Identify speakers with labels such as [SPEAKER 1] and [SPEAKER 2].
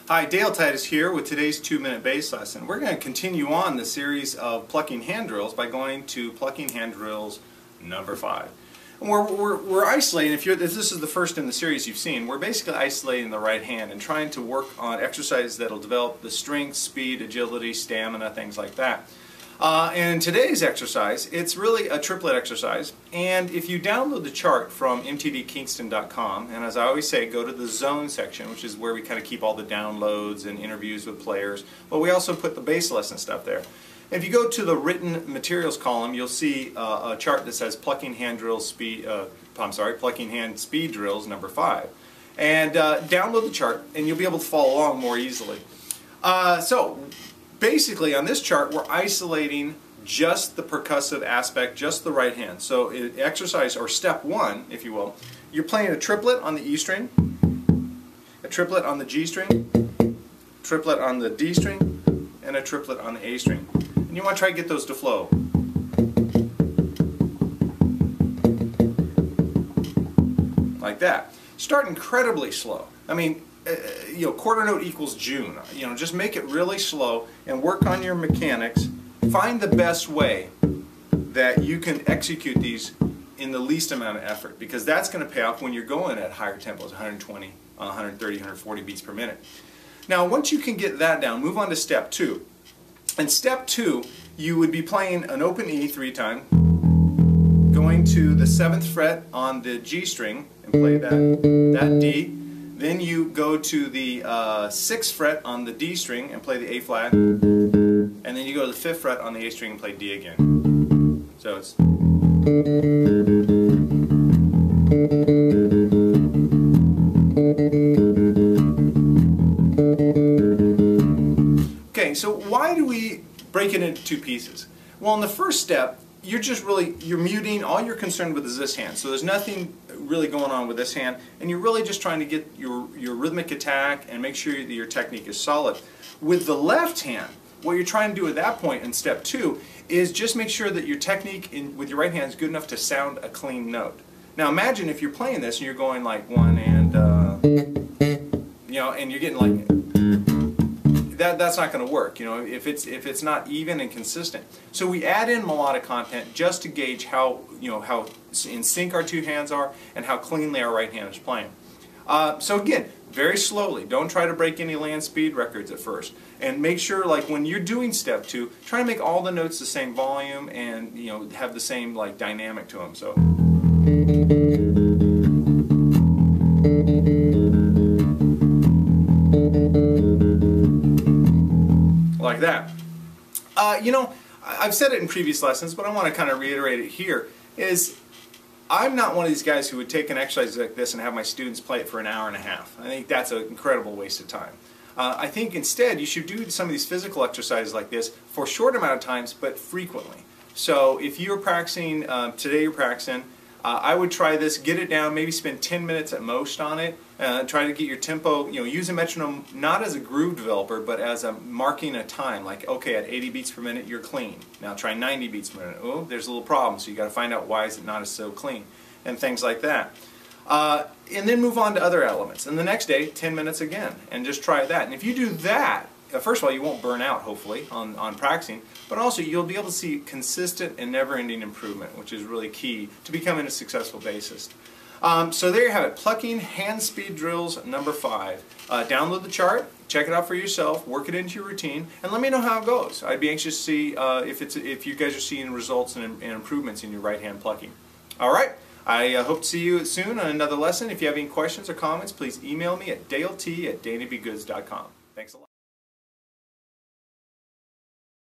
[SPEAKER 1] Hi, Dale Titus here with today's 2-minute bass lesson. We're going to continue on the series of plucking hand drills by going to plucking hand drills number 5. And we're isolating, if this is the first in the series you've seen, we're basically isolating the right hand and trying to work on exercises that will develop the strength, speed, agility, stamina, things like that. And in today's exercise, it's really a triplet exercise, and if you download the chart from mtdkingston.com, and as I always say, go to the zone section, which is where we kind of keep all the downloads and interviews with players, but we also put the bass lesson stuff there. If you go to the written materials column, you'll see a chart that says plucking hand speed drills number 5. And download the chart and you'll be able to follow along more easily. So basically on this chart we're isolating just the percussive aspect, just the right hand. So exercise, or step 1 if you will, you're playing a triplet on the E string, a triplet on the G string, triplet on the D string, and a triplet on the A string. And you want to try to get those to flow. Like that. Start incredibly slow. I mean, quarter note equals June. Just make it really slow and work on your mechanics. Find the best way that you can execute these in the least amount of effort, because that's going to pay off when you're going at higher tempos, 120, 130, 140 beats per minute. Now, once you can get that down, move on to step 2. In step 2, you would be playing an open E 3 times, going to the 7th fret on the G string and play that D. Then you go to the 6th fret on the D string and play the A flat, and then you go to the 5th fret on the A string and play D again. So it's okay. So why do we break it into 2 pieces? Well, in the first step, you're muting. All you're concerned with is this hand. So there's nothing really going on with this hand, and you're really just trying to get your rhythmic attack and make sure that your technique is solid. With the left hand, what you're trying to do at that point in step 2 is just make sure that your technique with your right hand is good enough to sound a clean note. Now imagine if you're playing this and you're going like 1 and and you're getting like that's not going to work, if it's not even and consistent. So we add in melodic content just to gauge how how in sync our 2 hands are and how cleanly our right hand is playing. So again, very slowly. Don't try to break any land speed records at first, and make sure, like when you're doing step 2, try to make all the notes the same volume and have the same like dynamic to them. So. Like that. I've said it in previous lessons, but I want to kind of reiterate it here, is I'm not one of these guys who would take an exercise like this and have my students play it for an hour and a half. I think that's an incredible waste of time. I think instead you should do some of these physical exercises like this for a short amount of times, but frequently. So if you're practicing, today you're practicing, I would try this, get it down, maybe spend 10 minutes at most on it, try to get your tempo, use a metronome not as a groove developer, but as a marking a time, like, okay, at 80 beats per minute, you're clean. Now try 90 beats per minute. Oh, there's a little problem, so you got to find out why is it not as so clean, and things like that. And then move on to other elements. And the next day, 10 minutes again, and just try that. And if you do that, first of all, you won't burn out, hopefully, on practicing, but also you'll be able to see consistent and never-ending improvement, which is really key to becoming a successful bassist. So there you have it, plucking hand speed drills number 5. Download the chart, check it out for yourself, work it into your routine, and let me know how it goes. I'd be anxious to see if you guys are seeing results and improvements in your right hand plucking. All right, I hope to see you soon on another lesson. If you have any questions or comments, please email me at dalet@danabgoods.com. Thanks a lot.